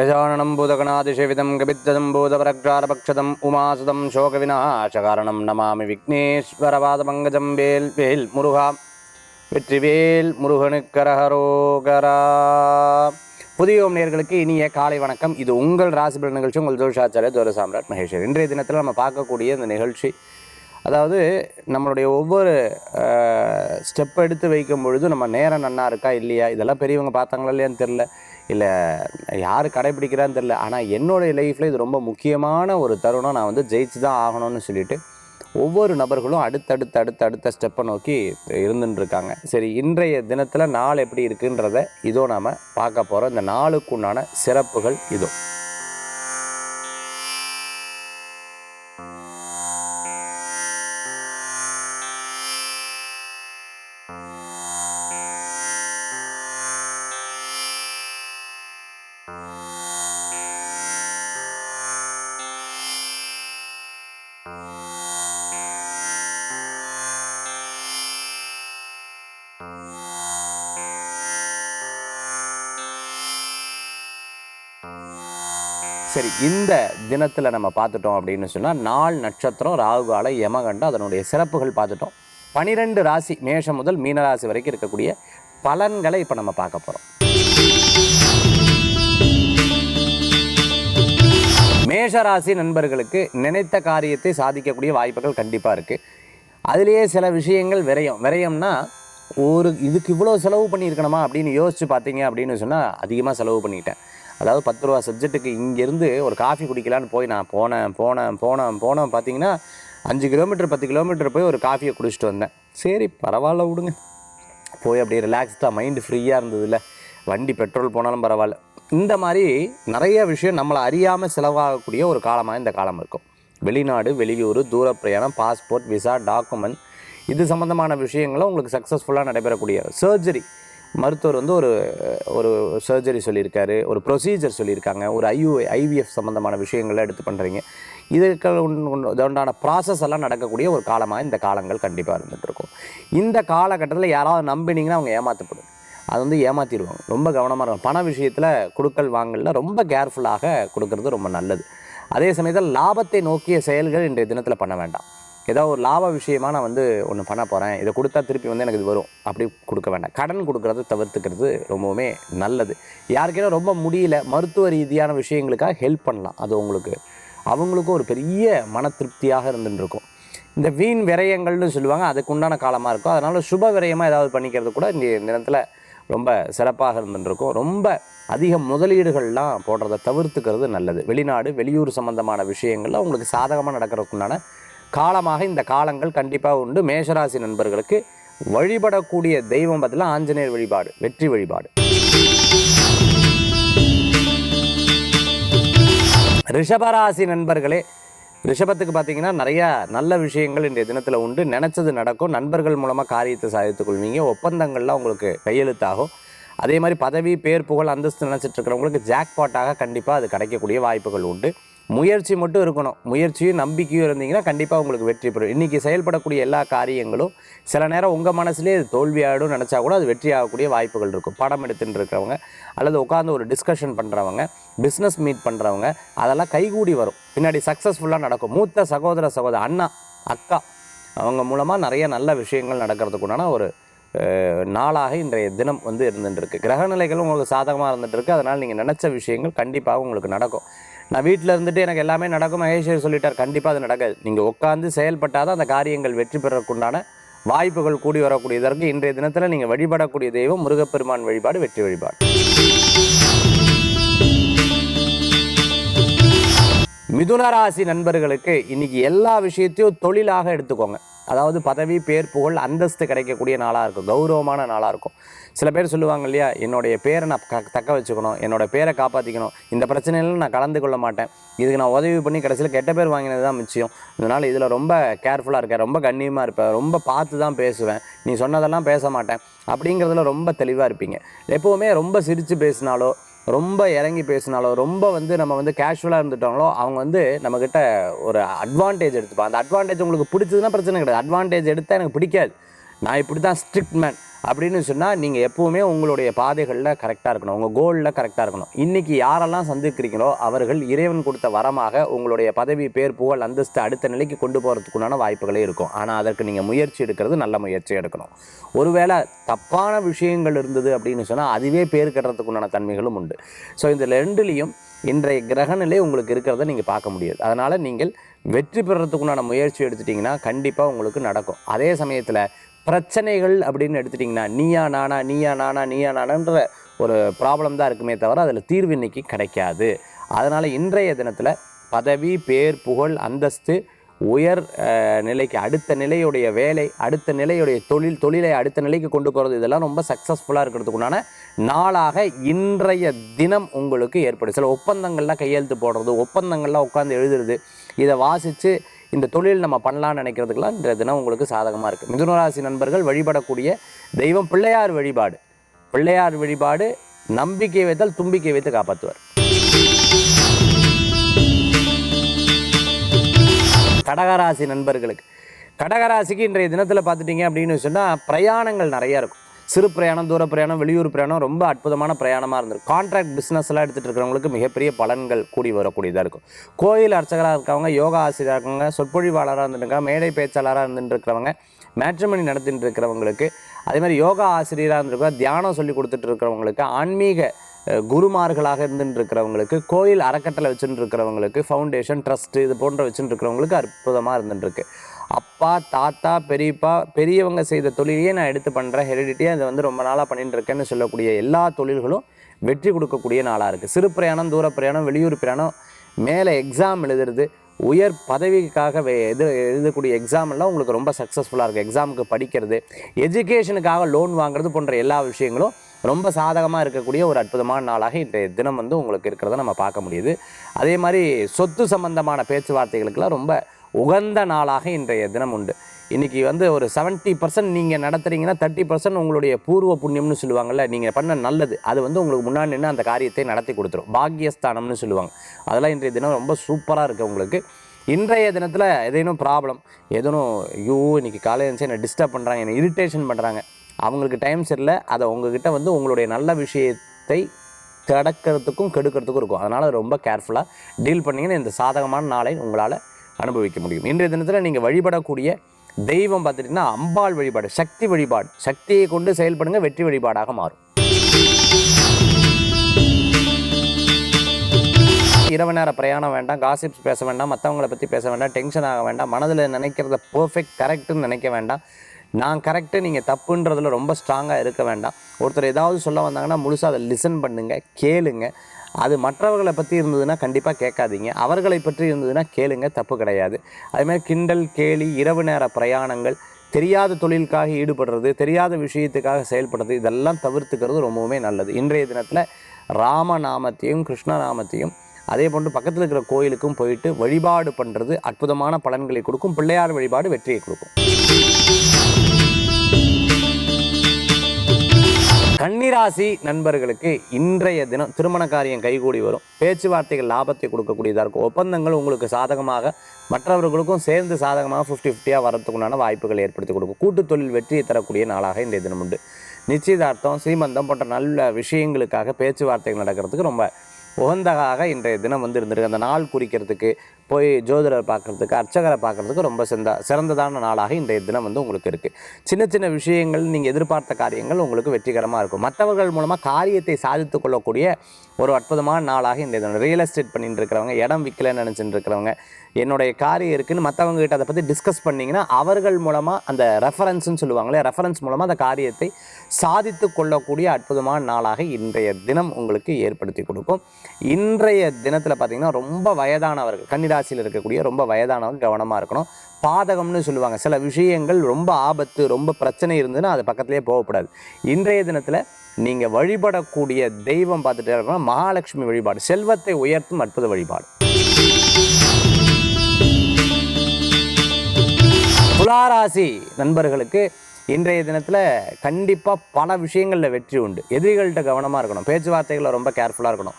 गजाननं भूतगणातिसेवितं कपित्थं भूतपरक्षारपक्षतं उमासुतं शोकविनाशकारणं नमामि विघ्नेश्वरपादपङ्कजं வேல் வேல் முருகா வெற்றிவேல் முருகனுக்கரஹரோகரா. புதியோம் நேயர்களுக்கு இனிய காலை வணக்கம். இது உங்கள் ராசிபலன் நிகழ்ச்சி. உங்கள் ஜோதிஷாச்சாரிய ஜோதிட சாம்ராட் மகேஸ்வர். இன்றைய தினத்தில் நம்ம பார்க்கக்கூடிய இந்த நிகழ்ச்சி, அதாவது நம்மளுடைய ஒவ்வொரு ஸ்டெப் எடுத்து வைக்கும் பொழுது நம்ம நேரம் நன்னா இருக்கா இல்லையா, இதெல்லாம் பெரியவங்க பார்த்தாங்களா இல்லையான்னு தெரில, இல்லை யார் கடைப்பிடிக்கிறான்னு தெரில. ஆனால் என்னுடைய லைஃப்பில் இது ரொம்ப முக்கியமான ஒரு தருணம். நான் வந்து ஜெயிச்சு தான் ஆகணும்னு சொல்லிட்டு ஒவ்வொரு நபர்களும் அடுத்த ஸ்டெப்பை நோக்கி இருந்துட்டுருக்காங்க. சரி, இன்றைய தினத்தில் நாள் எப்படி இருக்குன்றத இதோ நாம் பார்க்க போகிறோம். இந்த நாளுக்குண்டான சிறப்புகள் இதோ. சரி, இந்த தினத்தில் நம்ம பார்த்துட்டோம் அப்படின்னு சொன்னால் நாள், நட்சத்திரம், ராகுகால, யமகண்டம், அதனுடைய சிறப்புகள் பார்த்துட்டோம். 12 ராசி மேஷம் முதல் மீனராசி வரைக்கும் இருக்கக்கூடிய பலன்களை இப்போ நம்ம பார்க்க போகிறோம். மேஷராசி நண்பர்களுக்கு நினைத்த காரியத்தை சாதிக்கக்கூடிய வாய்ப்புகள் கண்டிப்பாக இருக்குது. அதுலேயே சில விஷயங்கள் விரயம்னா இதுக்கு இவ்வளோ செலவு பண்ணியிருக்கணுமா அப்படின்னு யோசித்து பார்த்தீங்க அப்படின்னு சொன்னால் அதிகமாக செலவு பண்ணிட்டேன். அதாவது 10 ரூபா சப்ஜெக்ட்டுக்கு இங்கேருந்து ஒரு காஃபி குடிக்கலான்னு போய் நான் போனேன் பார்த்தீங்கன்னா 5 கிலோமீட்டர் 10 கிலோமீட்டர் போய் ஒரு காஃபியை குடிச்சிட்டு வந்தேன். சரி, பரவாயில்ல விடுங்க, போய் அப்படியே ரிலாக்ஸ்டாக மைண்டு ஃப்ரீயாக இருந்ததில்ல, வண்டி பெட்ரோல் போனாலும் பரவாயில்ல. இந்த மாதிரி நிறைய விஷயம் நம்மளை அறியாமல் செலவாகக்கூடிய ஒரு காலமாக இந்த காலம் இருக்கும். வெளிநாடு, வெளியூர், தூர பிரயாணம், பாஸ்போர்ட், விசா, டாக்குமெண்ட், இது சம்மந்தமான விஷயங்களும் உங்களுக்கு சக்ஸஸ்ஃபுல்லாக நடைபெறக்கூடிய சர்ஜரி. மருத்துவர் வந்து ஒரு சர்ஜரி சொல்லியிருக்காரு, ஒரு ப்ரொசீஜர் சொல்லியிருக்காங்க, ஒரு ஐவிஎஃப் சம்மந்தமான விஷயங்களை எடுத்து பண்ணுறீங்க. இதுக்கு உண்டான ப்ராசஸ் எல்லாம் நடக்கக்கூடிய ஒரு காலமாக இந்த காலங்கள் கண்டிப்பாக இருந்துகிட்ருக்கும். இந்த காலகட்டத்தில் யாராவது நம்பினீங்கன்னா அவங்க ஏமாற்றப்படும். அது வந்து ஏமாற்றிடுவாங்க. ரொம்ப கவனமாக இருக்கும். பண விஷயத்தில் கொடுக்கல் வாங்கலில் ரொம்ப கேர்ஃபுல்லாக கொடுக்கறது ரொம்ப நல்லது. அதே சமயத்தில் லாபத்தை நோக்கிய செயல்கள் இன்றைய தினத்தில் பண்ண வேண்டாம். ஏதாவது ஒரு லாப விஷயமாக நான் வந்து ஒன்று பண்ண போகிறேன், இதை கொடுத்தா திருப்பி வந்து எனக்கு இது வரும், அப்படி கொடுக்க வேண்டாம். கடன் கொடுக்குறத தவிர்த்துக்கிறது ரொம்பவுமே நல்லது. யாருக்கேனா ரொம்ப முடியல, மருத்துவ ரீதியான விஷயங்களுக்காக ஹெல்ப் பண்ணலாம். அது அவங்களுக்கும் ஒரு பெரிய மன திருப்தியாக இருந்துருக்கும். இந்த வீண் விரயங்கள்னு சொல்லுவாங்க, அதுக்குண்டான காலமாக இருக்கும். அதனால் சுப விரயமாக ஏதாவது பண்ணிக்கிறது கூட இந்த தினத்தில் ரொம்ப சிறப்பாக இருந்துருக்கும். ரொம்ப அதிக முதலீடுகள்லாம் போடுறத தவிர்த்துக்கிறது நல்லது. வெளிநாடு, வெளியூர் சம்மந்தமான விஷயங்கள்லாம் உங்களுக்கு சாதகமாக நடக்கிறதுக்குண்டான காலமாக இந்த காலங்கள் கண்டிப்பாக உண்டு. மேஷராசி நண்பர்களுக்கு வழிபடக்கூடிய தெய்வம் பதில் ஆஞ்சநேயர் வழிபாடு, வெற்றி வழிபாடு. ரிஷபராசி நண்பர்களே, ரிஷபத்துக்கு பார்த்தீங்கன்னா நிறையா நல்ல விஷயங்கள் இன்றைய தினத்தில் உண்டு. நினச்சது நடக்கும். நண்பர்கள் மூலமாக காரியத்தை சாதித்துக் கொள்வீங்க. ஒப்பந்தங்கள்லாம் உங்களுக்கு கையெழுத்தாகும். அதே மாதிரி பதவி, பேர், புகழ், அந்தஸ்து நினச்சிட்டு இருக்கிறவங்களுக்கு ஜாக்பாட்டாக கண்டிப்பாக அது கிடைக்கக்கூடிய வாய்ப்புகள் உண்டு. முயற்சி மட்டும் இருக்கணும். முயற்சியும் நம்பிக்கையும் இருந்தீங்கன்னா கண்டிப்பாக உங்களுக்கு வெற்றி பெறும். இன்றைக்கி செயல்படக்கூடிய எல்லா காரியங்களும் சில நேரம் உங்கள் மனசுலேயே அது தோல்வியாகிடும் நினச்சா கூட அது வெற்றி ஆகக்கூடிய வாய்ப்புகள் இருக்கும். படம் எடுத்துகிட்டு இருக்கிறவங்க, அல்லது உட்காந்து ஒரு டிஸ்கஷன் பண்ணுறவங்க, பிஸ்னஸ் மீட் பண்ணுறவங்க, அதெல்லாம் கைகூடி வரும். பின்னாடி சக்ஸஸ்ஃபுல்லாக நடக்கும். மூத்த சகோதர அண்ணா, அக்கா, அவங்க மூலமாக நிறைய நல்ல விஷயங்கள் நடக்கிறதுக்குண்டான ஒரு நாளாக இன்றைய தினம் வந்து இருந்துட்டுருக்கு. கிரகநிலைகளும் உங்களுக்கு சாதகமாக இருந்துகிட்ருக்கு. அதனால் நீங்கள் நினச்ச விஷயங்கள் கண்டிப்பாக உங்களுக்கு நடக்கும். நான் வீட்டில் இருந்துட்டு எனக்கு எல்லாமே நடக்கும் மகேஸ்வர் சொல்லிட்டார், கண்டிப்பாக அது நடக்காது. நீங்கள் உட்காந்து செயல்பட்டால் தான் அந்த காரியங்கள் வெற்றி பெறக்குண்டான வாய்ப்புகள் கூடி வரக்கூடியதற்கு இன்றைய தினத்தில் நீங்கள் வழிபடக்கூடிய தெய்வம் முருகப்பெருமான் வழிபாடு, வெற்றி வழிபாடு. மிதுனராசி நண்பர்களுக்கு இன்றைக்கி எல்லா விஷயத்தையும் தொழிலாக எடுத்துக்கோங்க. அதாவது பதவி, பேர், புகழ், அந்தஸ்து கிடைக்கக்கூடிய நாளாக இருக்கும். கௌரவமான நாளாக இருக்கும். சில பேர் சொல்லுவாங்க இல்லையா, என்னுடைய பேரை நான் தக்க வச்சுக்கணும், என்னோடய பேரை காப்பாற்றிக்கணும், இந்த பிரச்சனையிலும் நான் கலந்து கொள்ள மாட்டேன், இதுக்கு நான் உதவி பண்ணி கடைசியில் கெட்ட பேர் வாங்கினது தான் மிச்சம், அதனால் இதில் ரொம்ப கேர்ஃபுல்லாக இருக்கேன், ரொம்ப கண்ணியமாக இருப்பேன், ரொம்ப பார்த்து தான் பேசுவேன், நீ சொன்னதெல்லாம் பேச மாட்டேன் அப்படிங்கிறதுல ரொம்ப தெளிவாக இருப்பீங்க. எப்போவுமே ரொம்ப சிரித்து பேசினாலோ, ரொம்ப இறங்கி பேசினாலோ, ரொம்ப வந்து நம்ம வந்து கேஷுவலாக இருந்துட்டாங்களோ, அவங்க வந்து நம்மக்கிட்ட ஒரு அட்வான்டேஜ் எடுத்துப்பாங்க. அந்த அட்வான்டேஜ் உங்களுக்கு பிடிச்சதுன்னா பிரச்சனை கிடையாது. அட்வான்டேஜ் எடுத்தால் எனக்கு பிடிக்காது, நான் இப்படி தான் ஸ்ட்ரிக்ட் மேன் அப்படின்னு சொன்னால் நீங்கள் எப்போவுமே உங்களுடைய பாதைகளில் கரெக்டாக இருக்கணும், உங்கள் கோலில் கரெக்டாக இருக்கணும். இன்றைக்கி யாரெல்லாம் சந்திக்கிறீங்களோ அவர்கள் இறைவன் கொடுத்த வரமாக உங்களுடைய பதவி, பேர், புகழ், அந்தஸ்து அடுத்த நிலைக்கு கொண்டு போகிறதுக்குண்டான வாய்ப்புகளே இருக்கும். ஆனால் அதற்கு நீங்கள் முயற்சி எடுக்கிறது நல்ல முயற்சி எடுக்கணும். ஒருவேளை தப்பான விஷயங்கள் இருந்தது அப்படின்னு சொன்னால் அதுவே பேர் கட்டுறதுக்குண்டான தன்மைகளும் உண்டு. ஸோ இந்த ரெண்டுலேயும் இன்றைய கிரகநிலை உங்களுக்கு இருக்கிறத நீங்கள் பார்க்க முடியாது. அதனால் நீங்கள் வெற்றி பெறத்துக்குண்டான முயற்சி எடுத்துட்டிங்கன்னா கண்டிப்பாக உங்களுக்கு நடக்கும். அதே சமயத்தில் பிரச்சனைகள் அப்படின்னு எடுத்துட்டிங்கன்னா நீயா நானான்ற ஒரு ப்ராப்ளம் தான் இருக்குமே தவிர அதில் தீர்வு இன்னைக்கு கிடைக்காது. அதனால் இன்றைய தினத்தில் பதவி, பேர், புகழ், அந்தஸ்து, உயர் நிலைக்கு அடுத்த நிலையுடைய வேலை, அடுத்த நிலையுடைய தொழிலை அடுத்த நிலைக்கு கொண்டு போகிறது, இதெல்லாம் ரொம்ப சக்ஸஸ்ஃபுல்லாக இருக்கிறதுக்குண்டான நாளாக இன்றைய தினம் உங்களுக்கு ஏற்படும். சில ஒப்பந்தங்கள்லாம் கையெழுத்து போடுறது, ஒப்பந்தங்கள்லாம் உட்காந்து எழுதுறது, இதை வாசித்து இந்த தொழில் நம்ம பண்ணலான்னு நினைக்கிறதுக்கெல்லாம் இன்றைய தினம் உங்களுக்கு சாதகமாக இருக்குது. மிதுன ராசி நண்பர்கள் வழிபடக்கூடிய தெய்வம் பிள்ளையார் வழிபாடு. பிள்ளையார் வழிபாடு நம்பிக்கை வைத்தால் தும்பிக்கை வைத்து காப்பாற்றுவார். கடகராசி நண்பர்களுக்கு, கடகராசிக்கு இன்றைய தினத்தில் பார்த்துட்டிங்க அப்படின்னு சொன்னால் பிரயாணங்கள் நிறையா இருக்கும். சிறு பிரயாணம், தூர பிரயாணம், வெளியூர் பிரயாணம் ரொம்ப அற்புதமான பிரயாணமாக இருந்திருக்கும். கான்ட்ராக்ட் பிஸ்னஸ்லாம் எடுத்துகிட்டு இருக்கிறவங்களுக்கு மிகப்பெரிய பலன்கள் கூடி வரக்கூடியதாக இருக்கும். கோயில் அர்ச்சகராக இருக்கவங்க, யோகா ஆசிரியராக இருக்கவங்க, சொற்பொழிவாளராக இருந்துருக்காங்க, மேடை பேச்சாளராக இருந்துட்டு இருக்கிறவங்க, மேட்ரிமனி நடத்திட்டு இருக்கிறவங்களுக்கு, அதே மாதிரி யோகா ஆசிரியராக இருந்திருக்கவங்க, தியானம் சொல்லி கொடுத்துட்டு இருக்கிறவங்களுக்கு, ஆன்மீக குருமார்களாக இருந்துட்டு இருக்கிறவங்களுக்கு, கோயில் அறக்கட்டளை வச்சுட்டு இருக்கிறவங்களுக்கு, ஃபவுண்டேஷன், ட்ரஸ்ட்டு இது போன்ற வச்சுட்டு இருக்கிறவங்களுக்கு அற்புதமாக இருந்துட்டுருக்கு. அப்பா, தாத்தா, பெரியவங்க செய்த தொழிலையே நான் எடுத்து பண்ணுறேன், ஹெரிடிட்டியாக இதை வந்து ரொம்ப நாளாக பண்ணிட்டு இருக்கேன்னு சொல்லக்கூடிய எல்லா தொழில்களும் வெற்றி கொடுக்கக்கூடிய நாளாக இருக்குது. சிறு பிரயாணம், தூர பிரயாணம், வெளியூர் பிரயாணம், மேலே எக்ஸாம் எழுதுறது, உயர் பதவிக்காக எழுதக்கூடிய எக்ஸாமெல்லாம் உங்களுக்கு ரொம்ப சக்ஸஸ்ஃபுல்லாக இருக்குது. எக்ஸாமுக்கு படிக்கிறது, எஜுகேஷனுக்காக லோன் வாங்குறது போன்ற எல்லா விஷயங்களும் ரொம்ப சாதகமாக இருக்கக்கூடிய ஒரு அற்புதமான நாளாக இன்றைய தினம் வந்து உங்களுக்கு இருக்கிறத நம்ம பார்க்க முடியுது. அதே மாதிரி சொத்து சம்பந்தமான பேச்சுவார்த்தைகளுக்கெல்லாம் ரொம்ப உகந்த நாளாக இன்றைய தினம் உண்டு. இன்றைக்கி வந்து ஒரு 70% நீங்கள் நடத்துகிறீங்கன்னா 30% உங்களுடைய பூர்வ புண்ணியம்னு சொல்லுவாங்கள்ல, நீங்கள் பண்ண நல்லது அது வந்து உங்களுக்கு முன்னாடி நின்று அந்த காரியத்தை நடத்தி கொடுத்துரும். பாக்கியஸ்தானம்னு சொல்லுவாங்க. அதெல்லாம் இன்றைய தினம் ரொம்ப சூப்பராக இருக்குது உங்களுக்கு. இன்றைய தினத்தில் ஏதேனும் ப்ராப்ளம், ஏதேனும் ஐயோ இன்றைக்கி காலையில் இருந்துச்சு என்னை டிஸ்டர்ப் பண்ணுறாங்க, என்னை இரிட்டேஷன் பண்ணுறாங்க, அவங்களுக்கு டைம் சரியில்லை, அதை உங்ககிட்ட வந்து உங்களுடைய நல்ல விஷயத்தை தடுக்கிறதுக்கும் கெடுக்கிறதுக்கும் இருக்கும். அதனால் ரொம்ப கேர்ஃபுல்லாக டீல் பண்ணிங்கன்னா இந்த சாதகமான நாளை உங்களால் அனுபவிக்க முடியும். இன்றைய தினத்தில் நீங்கள் வழிபடக்கூடிய தெய்வம் பார்த்துட்டிங்கன்னா அம்பாள் வழிபாடு, சக்தி வழிபாடு. சக்தியை கொண்டு செயல்படுங்க, வெற்றி வழிபாடாக மாறும். இரவு நேர பிரயாணம் வேண்டாம், காசிப்ஸ் பேச வேண்டாம், மற்றவங்களை பற்றி பேச வேண்டாம், டென்ஷன் ஆக வேண்டாம், மனதில் நினைக்கிறத பர்ஃபெக்ட் கரெக்டுன்னு நினைக்க வேண்டாம், நான் கரெக்டு நீங்கள் தப்புன்றதில் ரொம்ப ஸ்ட்ராங்காக இருக்க வேண்டாம். ஒருத்தர் ஏதாவது சொல்ல வந்தாங்கன்னா முழுசாக அதை லிசன் பண்ணுங்கள், கேளுங்க. அது மற்றவர்களை பற்றி இருந்ததுன்னா கண்டிப்பாக கேட்காதீங்க, அவர்களை பற்றி இருந்ததுன்னா கேளுங்க, தப்பு கிடையாது. அதுமாதிரி கிண்டல், கேலி, இரவு நேர பிரயாணங்கள், தெரியாத தொழிலுக்காக ஈடுபடுறது, தெரியாத விஷயத்துக்காக செயல்படுறது, இதெல்லாம் தவிர்த்துக்கிறது ரொம்பவுமே நல்லது. இன்றைய தினத்தில் ராமநாமத்தையும் கிருஷ்ணநாமத்தையும் அதே போன்று பக்கத்தில் இருக்கிற கோயிலுக்கும் போயிட்டு வழிபாடு பண்ணுறது அற்புதமான பலன்களை கொடுக்கும். பிள்ளையார் வழிபாடு வெற்றியை கொடுக்கும். கன்னிராசி நண்பர்களுக்கு இன்றைய தினம் திருமண காரியம் கைகூடி வரும். பேச்சுவார்த்தைகள் லாபத்தை கொடுக்கக்கூடியதாக இருக்கும். ஒப்பந்தங்கள் உங்களுக்கு சாதகமாக, மற்றவர்களுக்கும் சேர்ந்து சாதகமாக 50-50 வரத்துக்குண்டான வாய்ப்புகள் ஏற்படுத்தி கொடுக்கும். கூட்டு தொழில் வெற்றியை தரக்கூடிய நாளாக இன்றைய தினம் உண்டு. நிச்சயதார்த்தம், சீமந்தம் போன்ற நல்ல விஷயங்களுக்காக பேச்சுவார்த்தைகள் நடக்கிறதுக்கு ரொம்ப உகந்ததாக இன்றைய தினம் வந்து இருந்திருக்கு. அந்த நாள் குறிக்கிறதுக்கு, போய் ஜோதிடர் பார்க்குறதுக்கு, அர்ச்சகரை பார்க்குறதுக்கு ரொம்ப சிறந்ததான நாளாக இன்றைய தினம் வந்து உங்களுக்கு இருக்குது. சின்ன சின்ன விஷயங்கள், நீங்கள் எதிர்பார்த்த காரியங்கள் உங்களுக்கு வெற்றிகரமாக இருக்கும். மற்றவர்கள் மூலமாக காரியத்தை சாதித்து கொள்ளக்கூடிய ஒரு அற்புதமான நாளாக இன்றைய தினம். ரியல் எஸ்டேட் பண்ணிட்டு இருக்கிறவங்க, இடம் விற்கலன்னு நினச்சிட்டு இருக்கிறவங்க, என்னுடைய காரியம் இருக்குதுன்னு மற்றவங்க கிட்ட அதை பற்றி டிஸ்கஸ் பண்ணிங்கன்னா அவர்கள் மூலமாக அந்த ரெஃபரன்ஸ்ன்னு சொல்லுவாங்களே, ரெஃபரன்ஸ் மூலமாக அந்த காரியத்தை சாதித்து கொள்ளக்கூடிய அற்புதமான நாளாக இன்றைய தினம் உங்களுக்கு ஏற்படுத்தி கொடுக்கும். இன்றைய தினத்தில் பார்த்திங்கன்னா ரொம்ப வயதானவர்கள், கன்னிராசியில் இருக்கக்கூடிய ரொம்ப வயதானவங்க கவனமாக இருக்கணும். பாதகம்னு சொல்லுவாங்க, சில விஷயங்கள் ரொம்ப ஆபத்து, ரொம்ப பிரச்சனை இருந்ததுன்னா அது பக்கத்துலேயே போகக்கூடாது. இன்றைய தினத்தில் நீங்கள் வழிபடக்கூடிய தெய்வம் பார்த்துட்டே இருக்கணும், மகாலட்சுமி வழிபாடு, செல்வத்தை உயர்த்தும் அற்புத வழிபாடு. துளாராசி நண்பர்களுக்கு இன்றைய தினத்தில் கண்டிப்பாக பல விஷயங்களில் வெற்றி உண்டு. எதிரிகள்கிட்ட கவனமாக இருக்கணும், பேச்சுவார்த்தைகளில் ரொம்ப கேர்ஃபுல்லாக இருக்கணும்.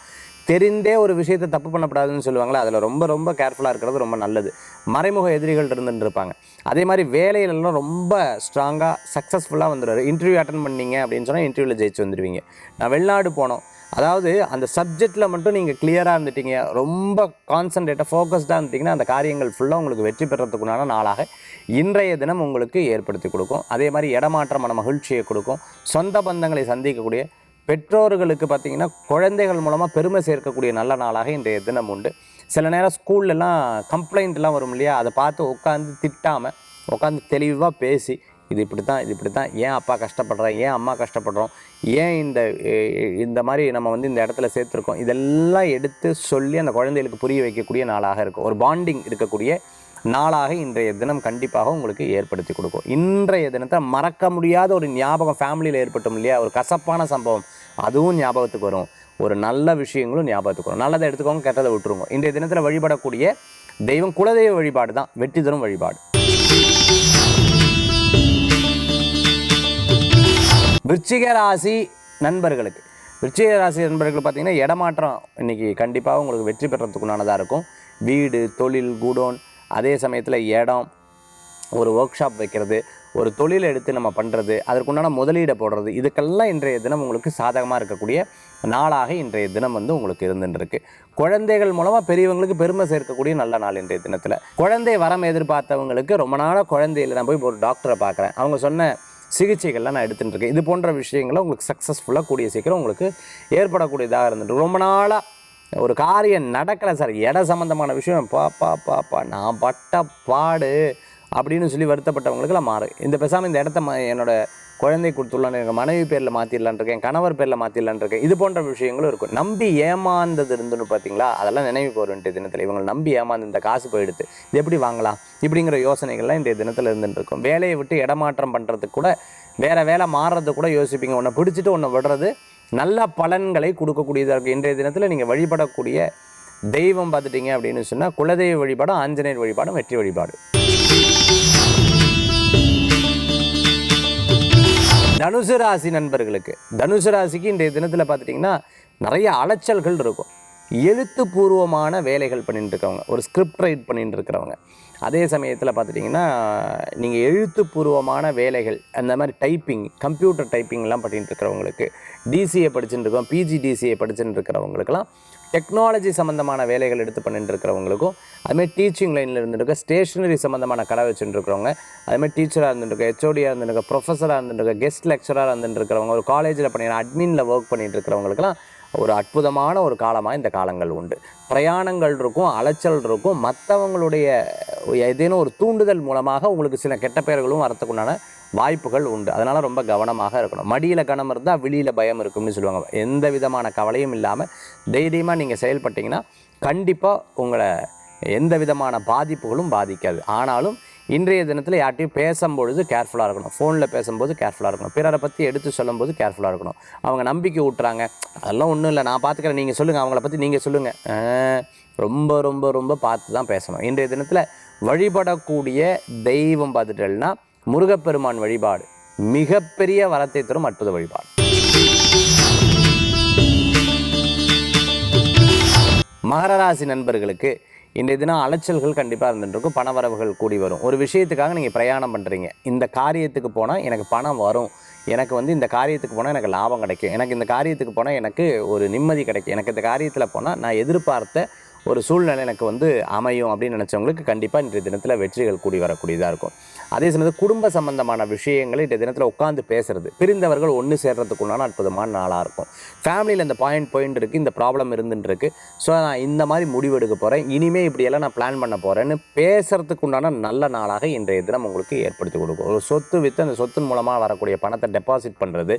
தெரிந்தே ஒரு விஷயத்தை தப்பு பண்ணக்கூடாதுன்னு சொல்லுவாங்களே, அதில் ரொம்ப ரொம்ப கேர்ஃபுல்லாக இருக்கிறது ரொம்ப நல்லது. மறைமுக எதிரிகள் இருந்துட்டு இருப்பாங்க. அதே மாதிரி வேலையிலலாம் ரொம்ப ஸ்ட்ராங்காக சக்ஸஸ்ஃபுல்லாக வந்துடுவார். இன்டர்வியூ அட்டன் பண்ணீங்க அப்படின்னு சொன்னால் இன்டர்வியூவில் ஜெயிச்சு வந்துடுவீங்க. நான் வெளிநாடு போனோம், அதாவது அந்த சப்ஜெக்டில் மட்டும் நீங்கள் கிளியராக இருந்துட்டீங்க, ரொம்ப கான்சன்ட்ரேட்டாக ஃபோக்கஸ்டாக இருந்துட்டிங்கன்னா அந்த காரியங்கள் ஃபுல்லாக உங்களுக்கு வெற்றி பெறத்துக்குண்டான நாளாக இன்றைய தினம் உங்களுக்கு ஏற்படுத்தி கொடுக்கும். அதே மாதிரி இடமாற்றமான மகிழ்ச்சியை கொடுக்கும். சொந்த பந்தங்களை சந்திக்கக்கூடிய, பெற்றோர்களுக்கு பார்த்திங்கன்னா குழந்தைகள் மூலமாக பெருமை சேர்க்கக்கூடிய நல்ல நாளாக இன்றைய தினம் உண்டு. சில நேரம் ஸ்கூல்லலாம் கம்ப்ளைண்ட்லாம் வரும் இல்லையா, அதை பார்த்து உட்காந்து திட்டாமல் உட்காந்து தெளிவாக பேசி இது இப்படி தான், ஏன் அப்பா கஷ்டப்படுறோம், ஏன் அம்மா கஷ்டப்படுறோம், ஏன் இந்த மாதிரி நம்ம வந்து இந்த இடத்துல சேர்த்துருக்கோம், இதெல்லாம் எடுத்து சொல்லி அந்த குழந்தைகளுக்கு புரிய வைக்கக்கூடிய நாளாக இருக்கும். ஒரு பாண்டிங் இருக்கக்கூடிய நாளாக இன்றைய தினம் கண்டிப்பாக உங்களுக்கு ஏற்படுத்தி கொடுக்கும். இன்றைய தினத்தை மறக்க முடியாத ஒரு ஞாபகம் ஃபேமிலியில் ஏற்பட்டும் இல்லையா, ஒரு கசப்பான சம்பவம் அதுவும் ஞாபகத்துக்கு வரும், ஒரு நல்ல விஷயங்களும் ஞாபகத்துக்கு வரும். நல்லதை எடுத்துக்கோங்க, கெட்டதை விட்டுருங்க. இன்றைய தினத்தில் வழிபடக்கூடிய தெய்வம் குலதெய்வ வழிபாடு தான் வெற்றி தரும் வழிபாடு. விருச்சிக ராசி நண்பர்களுக்கு பார்த்தீங்கன்னா இடமாற்றம் இன்றைக்கி கண்டிப்பாக உங்களுக்கு வெற்றி பெறத்துக்குண்டானதாக இருக்கும். வீடு, தொழில், குடோன், அதே சமயத்தில் இடம், ஒரு ஒர்க் ஷாப் வைக்கிறது, ஒரு தொழில் எடுத்து நம்ம பண்ணுறது, அதற்குண்டான முதலீடை போடுறது, இதுக்கெல்லாம் இன்றைய தினம் உங்களுக்கு சாதகமாக இருக்கக்கூடிய நாளாக இன்றைய தினம் வந்து உங்களுக்கு இருந்துருக்கு. குழந்தைகள் மூலமாக பெரியவங்களுக்கு பெருமை சேர்க்கக்கூடிய நல்ல நாள் இன்றைய தினத்தில். குழந்தை வரம் எதிர்பார்த்தவங்களுக்கு ரொம்ப நாளாக குழந்தையில் நான் போய் ஒரு டாக்டரை பார்க்குறேன், அவங்க சொன்ன சிகிச்சைகள்லாம் நான் எடுத்துகிட்டு இருக்கேன், இது போன்ற விஷயங்களை உங்களுக்கு சக்ஸஸ்ஃபுல்லாக கூடிய சீக்கிரம் உங்களுக்கு ஏற்படக்கூடியதாக இருந்துட்டு ரொம்ப நாளாக ஒரு காரியம் நடக்கலை சார், இட சம்மந்தமான விஷயம் பாப்பா நான் பட்ட பாடு அப்படின்னு சொல்லி வருத்தப்பட்டவங்களுக்குலாம் மாறும். இந்த பேசாமல் இந்த இடத்த என்னோடய குழந்தை கொடுத்துள்ளான்னு எனக்கு மனைவி பேரில் மாற்றிடலான் இருக்கேன், கணவர் பேரில் மாற்றிடலான் இருக்கேன், இது போன்ற விஷயங்களும் இருக்கும். நம்பி ஏமாந்தது இருந்துன்னு பார்த்தீங்களா, அதெல்லாம் நினைவுக்கு வரும் இன்றைய தினத்தில். இவங்க நம்பி ஏமாந்து இந்த காசு போயிடுது, இது எப்படி வாங்கலாம் இப்படிங்கிற யோசனைகள்லாம் இன்றைய தினத்தில் இருந்துட்டு இருக்கும். வேலையை விட்டு இடமாற்றம் பண்ணுறதுக்கு கூட, வேறு வேலை மாறுறதுக்கு கூட யோசிப்பீங்க. ஒன்றை பிடிச்சிட்டு ஒன்று விடுறது நல்ல பலன்களை கொடுக்கக்கூடியதாக இருக்குது. இன்றைய தினத்தில் நீங்கள் வழிபடக்கூடிய தெய்வம் பார்த்துட்டிங்க அப்படின்னு சொன்னால் குலதெய்வ வழிபாடும் ஆஞ்சநேயர் வழிபாடும் வெற்றி வழிபாடு. தனுசு ராசி நண்பர்களுக்கு, தனுசு ராசிக்கு இன்றைய தினத்தில் பார்த்துட்டிங்கன்னா நிறைய அலைச்சல்கள் இருக்கும். எழுத்துப்பூர்வமான வேலைகள் பண்ணிட்டு இருக்கவங்க, ஒரு ஸ்கிரிப்ட் ரைட் பண்ணிட்டு இருக்கிறவங்க, அதே சமயத்தில் பார்த்துட்டிங்கன்னா நீங்கள் எழுத்துப்பூர்வமான வேலைகள் அந்த மாதிரி டைப்பிங், கம்ப்யூட்டர் டைப்பிங்லாம் பண்ணிட்டு இருக்கிறவங்களுக்கு, டிசிஏ படிச்சுட்டு இருக்கோம், பிஜி டிசிஏ படிச்சுட்டு இருக்கிறவங்களுக்கெல்லாம், டெக்னாலஜி சம்மந்தமான வேலைகள் எடுத்து பண்ணிட்டு இருக்கிறவங்களுக்கும், அதுமாதிரி டீச்சிங் லைனில் இருந்துருக்க, ஸ்டேஷனரி சம்மந்தமான கடை வச்சுட்டு இருக்கிறவங்க, அதுமாதிரி டீச்சராக இருந்துருக்க, ஹெச்ஓடியாக இருந்துருக்க, ப்ரொஃபஸராக இருந்துருக்க, கெஸ்ட் லெக்சராக இருந்துட்டு இருக்கிறவங்க, ஒரு காலேஜில் பண்ணிடுற அட்மினில் ஒர்க் பண்ணிட்டு இருக்கிறவங்களுக்கெல்லாம் ஒரு அற்புதமான ஒரு காலமாக இந்த காலங்கள் உண்டு. பிரயாணங்கள் இருக்கும், அலைச்சல் இருக்கும், மற்றவங்களுடைய ஏதேனும் ஒரு தூண்டுதல் மூலமாக உங்களுக்கு சில கெட்ட பெயர்களும் வரத்துக்குண்டான வாய்ப்புகள் உண்டு. அதனால் ரொம்ப கவனமாக இருக்கணும். மடியில் கனம் இருந்தால் வெளியில் பயம் இருக்கும்னு சொல்லுவாங்க. எந்த விதமான கவலையும் இல்லாமல் தைரியமாக நீங்கள் செயல்பட்டிங்கன்னா கண்டிப்பாக உங்களை எந்த விதமான பாதிப்புகளும் பாதிக்காது. ஆனாலும் இன்றைய தினத்தில் யார்ட்டையும் பேசும்பொழுது கேர்ஃபுல்லாக இருக்கணும். ஃபோனில் பேசும்போது கேர்ஃபுல்லாக இருக்கணும். பிறரை பற்றி எடுத்து சொல்லும்போது கேர்ஃபுல்லாக இருக்கணும். அவங்க நம்பிக்கை ஊட்டுறாங்க, அதெல்லாம் ஒன்றும் இல்லை, நான் பார்த்துக்கிறேன், நீங்கள் சொல்லுங்கள், அவங்கள பற்றி நீங்கள் சொல்லுங்கள், ரொம்ப ரொம்ப ரொம்ப பார்த்து தான் பேசணும். இன்றைய தினத்தில் வழிபடக்கூடிய தெய்வம் பார்த்துட்டேன்னா முருகப்பெருமான் வழிபாடு மிகப்பெரிய வரத்தை தரும் அற்புத வழிபாடு. மகர ராசி நண்பர்களுக்கு இன்றைய தினம் அலைச்சல்கள் கண்டிப்பாக இருந்துருக்கும். பணவரவுகள் கூடி வரும். ஒரு விஷயத்துக்காக நீங்கள் பிரயாணம் பண்ணுறீங்க, இந்த காரியத்துக்கு போனால் எனக்கு பணம் வரும், எனக்கு வந்து இந்த காரியத்துக்கு போனால் எனக்கு லாபம் கிடைக்கும், எனக்கு இந்த காரியத்துக்கு போனால் எனக்கு ஒரு நிம்மதி கிடைக்கும், எனக்கு இந்த காரியத்தில் போனால் நான் எதிர்பார்த்த ஒரு சூழ்நிலை எனக்கு வந்து அமையும் அப்படின்னு நினச்சவங்களுக்கு கண்டிப்பாக இன்றைய தினத்தில் வெற்றிகள் கூடி வரக்கூடியதாக இருக்கும். அதே சமயத்தில் குடும்ப சம்பந்தமான விஷயங்களை இன்றைய தினத்தில் உட்காந்து பேசுகிறது, பிரிந்தவர்கள் ஒன்று சேர்றதுக்குள்ளான அற்புதமான நாளாக இருக்கும். ஃபேமிலியில் இந்த பாயிண்ட் இருக்குது, இந்த ப்ராப்ளம் இருந்துருக்கு, ஸோ நான் இந்த மாதிரி முடிவெடுக்க போகிறேன், இனிமேல் இப்படியெல்லாம் நான் பிளான் பண்ண போகிறேன்னு பேசுறதுக்குண்டான நல்ல நாளாக இன்றைய தினம் உங்களுக்கு ஏற்படுத்தி கொடுக்கும். ஒரு சொத்து விற்று அந்த சொத்தின் மூலமாக வரக்கூடிய பணத்தை டெபாசிட் பண்ணுறது,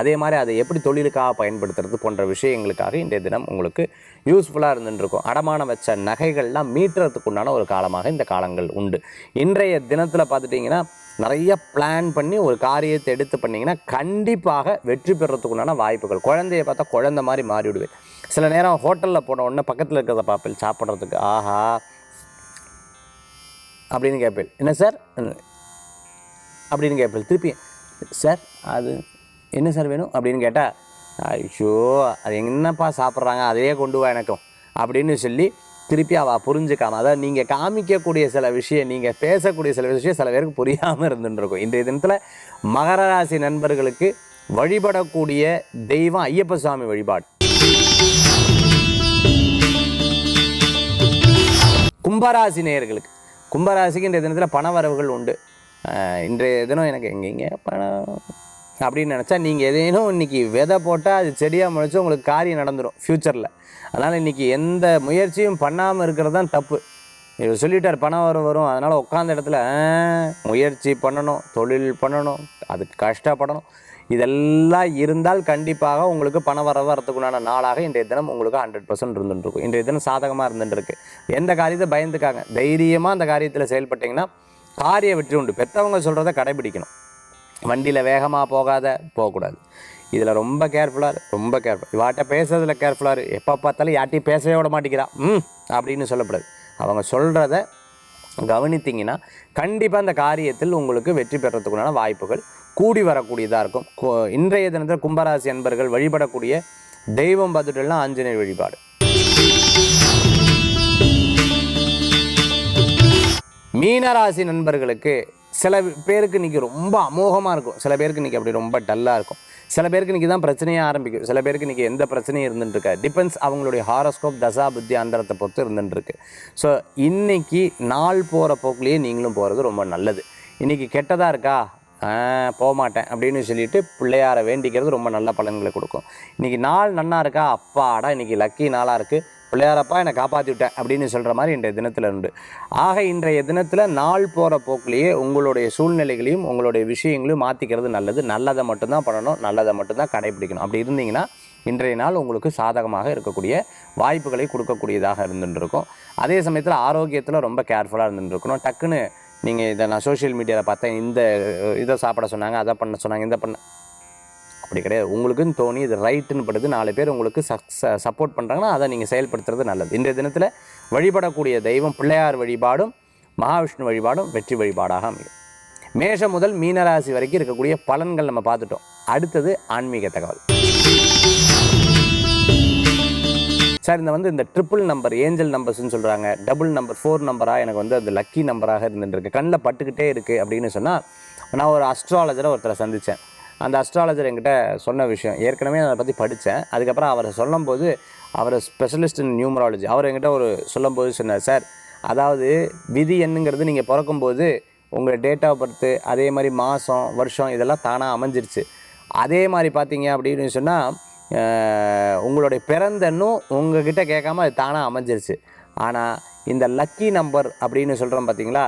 அதே மாதிரி அதை எப்படி தொழிலுக்காக பயன்படுத்துறது போன்ற விஷயங்களுக்காக இன்றைய தினம் உங்களுக்கு யூஸ்ஃபுல்லாக இருந்துருக்கும். அடமான வச்ச நகைகள்லாம் மீட்டுறதுக்குண்டான ஒரு காலமாக இந்த காலங்கள் உண்டு. இன்றைய தினத்தில் பார்த்துட்டிங்கன்னா நிறைய பிளான் பண்ணி ஒரு காரியத்தை எடுத்து பண்ணிங்கன்னா கண்டிப்பாக வெற்றி பெறத்துக்குண்டான வாய்ப்புகள். குழந்தைய பார்த்தா குழந்தை மாதிரி மாறிவிடுவேன். சில நேரம் ஹோட்டலில் போன உடனே பக்கத்தில் இருக்கிறத பார்ப்பேன், சாப்பிட்றதுக்கு ஆஹா அப்படின்னு கேட்பேன், என்ன சார் அப்படின்னு கேட்பேன், திருப்பி சார் அது என்ன சார் வேணும் அப்படின்னு கேட்டால் ஐயோ அது என்னப்பா சாப்பிட்றாங்க அதையே கொண்டு வா எனக்கும் அப்படின்னு சொல்லி திருப்பி அவள் புரிஞ்சுக்காம, அதாவது நீங்கள் காமிக்கக்கூடிய சில விஷயம், நீங்கள் பேசக்கூடிய சில விஷயம் சில பேருக்கு புரியாமல் இருந்துருக்கும். இன்றைய தினத்தில் மகர ராசி நண்பர்களுக்கு வழிபடக்கூடிய தெய்வம் ஐயப்ப சுவாமி வழிபாடு. கும்பராசி நேயர்களுக்கு, கும்பராசிக்கு இன்றைய தினத்தில் பண வரவுகள் உண்டு. இன்றைய தினம் எனக்கு எங்கெங்கே பணம் அப்படின்னு நினச்சா நீங்கள் எதேனும் இன்றைக்கி விதை போட்டால் அது செடியாக முளைச்சி உங்களுக்கு காரியம் நடந்துடும் ஃப்யூச்சரில். அதனால் இன்றைக்கி எந்த முயற்சியும் பண்ணாமல் இருக்கிறது தான் தப்பு. இவர் சொல்லிட்டார் பணம் வரும், அதனால் உட்காந்த இடத்துல முயற்சி பண்ணணும், தொழில் பண்ணணும், அதுக்கு கஷ்டப்படணும், இதெல்லாம் இருந்தால் கண்டிப்பாக உங்களுக்கு பண வரத்துக்குண்டான நாளாக இன்றைய தினம் உங்களுக்கு 100% இருந்துட்டுருக்கும். இன்றைய தினம் சாதகமாக இருந்துட்டுருக்கு. எந்த காரியத்தை பயந்துக்காங்க, தைரியமாக அந்த காரியத்தில் செயல்பட்டிங்கன்னா காரிய வெற்றி உண்டு. பெற்றவங்க சொல்கிறத கடைபிடிக்கணும். வண்டியில் வேகமாக போகக்கூடாது. இதில் ரொம்ப கேர்ஃபுல்லாக ரொம்ப கேர்ஃபுல். இவாட்ட பேசுறதுல கேர்ஃபுல்லாக எப்போ பார்த்தாலும் யார்ட்டையும் பேசவே விட மாட்டேங்கிறான் அப்படின்னு சொல்லக்கூடாது. அவங்க சொல்கிறத கவனித்திங்கன்னா கண்டிப்பாக அந்த காரியத்தில் உங்களுக்கு வெற்றி பெறத்துக்குண்டான வாய்ப்புகள் கூடி வரக்கூடியதாக இருக்கும். இன்றைய தினத்தில் கும்பராசி அன்பர்கள் வழிபடக்கூடிய தெய்வம் பார்த்துட்டுனா ஆஞ்சநேயர் வழிபாடு. மீனராசி நண்பர்களுக்கு சில பேருக்கு இன்றைக்கி ரொம்ப அமோகமாக இருக்கும், சில பேருக்கு இன்றைக்கி அப்படி ரொம்ப டல்லாக இருக்கும், சில பேருக்கு இன்றைக்கி தான் பிரச்சனையாக ஆரம்பிக்கும், சில பேருக்கு இன்றைக்கி எந்த பிரச்சனையும் இருந்துட்டுருக்கா. டிபெண்ட்ஸ் அவங்களுடைய ஹாரோஸ்கோப் தசா புத்தி அந்தரத்தை பொறுத்து இருந்துட்டுருக்கு. ஸோ இன்றைக்கி நாள் போகிற போக்குலேயே நீங்களும் போகிறது ரொம்ப நல்லது. இன்றைக்கி கெட்டதாக இருக்கா, போக மாட்டேன் அப்படின்னு சொல்லிட்டு பிள்ளையாரை வேண்டிக்கிறது ரொம்ப நல்ல பலன்களை கொடுக்கும். இன்றைக்கி நாள் நன்னா இருக்கா, அப்பாடா இன்றைக்கி லக்கி நாளாக இருக்குது, பிள்ளையாரப்பா என்னை காப்பாற்றி விட்டேன் அப்படின்னு சொல்கிற மாதிரி இன்றைய தினத்தில் உண்டு. ஆக இன்றைய தினத்தில் நாள் போகிற போக்குலேயே உங்களுடைய சூழ்நிலைகளையும் உங்களுடைய விஷயங்களையும் மாற்றிக்கிறது நல்லது. நல்லதை மட்டும்தான் பண்ணணும், நல்லதை மட்டும்தான் கடைபிடிக்கணும். அப்படி இருந்தீங்கன்னா இன்றைய நாள் உங்களுக்கு சாதகமாக இருக்கக்கூடிய வாய்ப்புகளை கொடுக்கக்கூடியதாக இருந்துருக்கும். அதே சமயத்தில் ஆரோக்கியத்தில் ரொம்ப கேர்ஃபுல்லாக இருந்துருக்கணும். டக்குன்னு நீங்கள் இதை நான் சோஷியல் மீடியாவில் பார்த்தேன், இந்த இதை சாப்பிட சொன்னாங்க, அதை பண்ண சொன்னாங்க, இந்த பண்ண, அப்படி கிடையாது. உங்களுக்குன்னு தோணி இது ரைட்டுன்னு படுது, 4 பேர் உங்களுக்கு சப்போர்ட் பண்ணுறாங்கன்னா அதை நீங்கள் செயல்படுத்துறது நல்லது. இன்றைய தினத்தில் வழிபடக்கூடிய தெய்வம் பிள்ளையார் வழிபாடும் மகாவிஷ்ணு வழிபாடும் வெற்றி வழிபாடாக அமையும். மேஷம் முதல் மீனராசி வரைக்கும் இருக்கக்கூடிய பலன்கள் நம்ம பார்த்துட்டோம். அடுத்தது ஆன்மீக தகவல். சார் இந்த ட்ரிபிள் நம்பர் ஏஞ்சல் நம்பர்ஸ்ன்னு சொல்கிறாங்க, டபுள் நம்பர் 4 நம்பராக எனக்கு அந்த லக்கி நம்பராக இருந்துருக்கு, கண்ணில் பட்டுக்கிட்டே இருக்குது அப்படின்னு சொன்னால், நான் ஒரு அஸ்ட்ராலஜரை ஒருத்தரை சந்தித்தேன். அந்த அஸ்ட்ராலஜர் என்கிட்ட சொன்ன விஷயம் ஏற்கனவே அதை பற்றி படித்தேன். அதுக்கப்புறம் அவரை சொல்லும்போது, அவர் ஸ்பெஷலிஸ்ட் இன் நியூமராலஜி, அவர் என்கிட்ட சொல்லும்போது சொன்னார், சார் அதாவது விதி என்னங்கிறது நீங்கள் பிறக்கும்போது உங்கள் டேட் ஆஃப் பர்த்து, அதே மாதிரி மாதம் வருஷம் இதெல்லாம் தானாக அமைஞ்சிருச்சு. அதே மாதிரி பார்த்தீங்க அப்படின்னு சொன்னால் உங்களுடைய பிறந்தன்னும் உங்ககிட்ட கேட்காம அது தானாக அமைஞ்சிருச்சு. ஆனால் இந்த லக்கி நம்பர் அப்படின்னு சொல்கிறோம் பார்த்தீங்களா,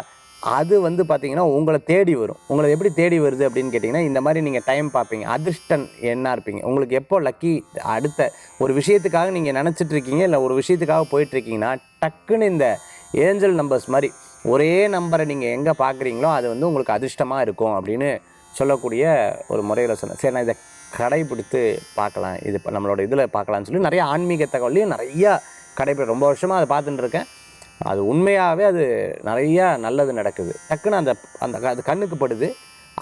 அது பார்த்திங்கன்னா உங்களை தேடி வரும். உங்களை எப்படி தேடி வருது அப்படின்னு கேட்டிங்கன்னா, இந்த மாதிரி நீங்கள் டைம் பார்ப்பீங்க, அதிர்ஷ்டன் என்ன இருப்பீங்க, உங்களுக்கு எப்போ லக்கி அடுத்த ஒரு விஷயத்துக்காக நீங்கள் நினச்சிட்ருக்கீங்க, இல்லை ஒரு விஷயத்துக்காக போயிட்டுருக்கீங்கன்னா டக்குன்னு இந்த ஏஞ்சல் நம்பர்ஸ் மாதிரி ஒரே நம்பரை நீங்கள் எங்கே பார்க்குறீங்களோ அது உங்களுக்கு அதிர்ஷ்டமாக இருக்கும் அப்படின்னு சொல்லக்கூடிய ஒரு முறையில் சொன்னேன். சரி, நான் இதை கடைபிடித்து பார்க்கலாம், இது நம்மளோட இதில் பார்க்கலான்னு சொல்லி நிறைய ஆன்மீக தகவலையும் நிறையா ரொம்ப வருஷமாக அதை பார்த்துட்டு இருக்கேன். அது உண்மையாகவே அது நிறையா நல்லது நடக்குது. டக்குன்னு அது கண்ணுக்கு படுது.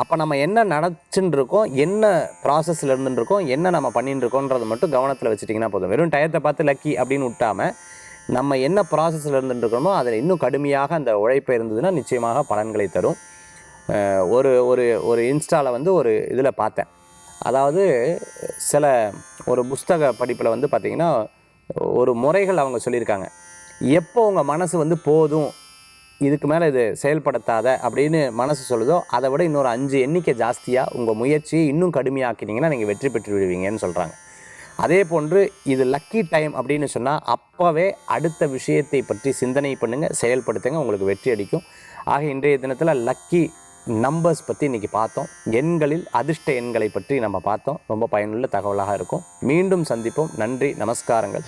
அப்போ நம்ம என்ன நடச்சுன்னு இருக்கோம், என்ன ப்ராசஸில் இருந்துருக்கோம், என்ன நம்ம பண்ணிட்டு இருக்கோன்றதை மட்டும் கவனத்தில் வச்சுட்டிங்கன்னா போதும். வெறும் டயத்தை பார்த்து லக்கி அப்படின்னு விட்டாமல் நம்ம என்ன ப்ராசஸில் இருந்துருக்கோமோ அதில் இன்னும் கடுமையாக அந்த உழைப்பு இருந்ததுன்னா நிச்சயமாக பலன்களை தரும். ஒரு இன்ஸ்டாவில் ஒரு இதில் பார்த்தேன். அதாவது ஒரு புஸ்தக படிப்பில் பார்த்திங்கன்னா ஒரு முறைகள் அவங்க சொல்லியிருக்காங்க. எப்போ உங்கள் மனசு போதும், இதுக்கு மேலே இது செயல்படுத்தாத அப்படின்னு மனசு சொல்லுதோ அதை விட இன்னொரு 5 எண்ணிக்கை ஜாஸ்தியாக உங்கள் முயற்சியை இன்னும் கடுமையாக்கினீங்கன்னா நீங்கள் வெற்றி பெற்று விடுவீங்கன்னு சொல்கிறாங்க. அதே போன்று இது லக்கி டைம் அப்படின்னு சொன்னால் அப்போவே அடுத்த விஷயத்தை பற்றி சிந்தனை பண்ணுங்கள், செயல்படுத்துங்க, உங்களுக்கு வெற்றி அடிக்கும். ஆக இன்றைய தினத்தில் லக்கி நம்பர்ஸ் பற்றி இன்றைக்கி பார்த்தோம். எண்களில் அதிர்ஷ்ட எண்களை பற்றி நம்ம பார்த்தோம். ரொம்ப பயனுள்ள தகவலாக இருக்கும். மீண்டும் சந்திப்போம். நன்றி, நமஸ்காரங்கள்.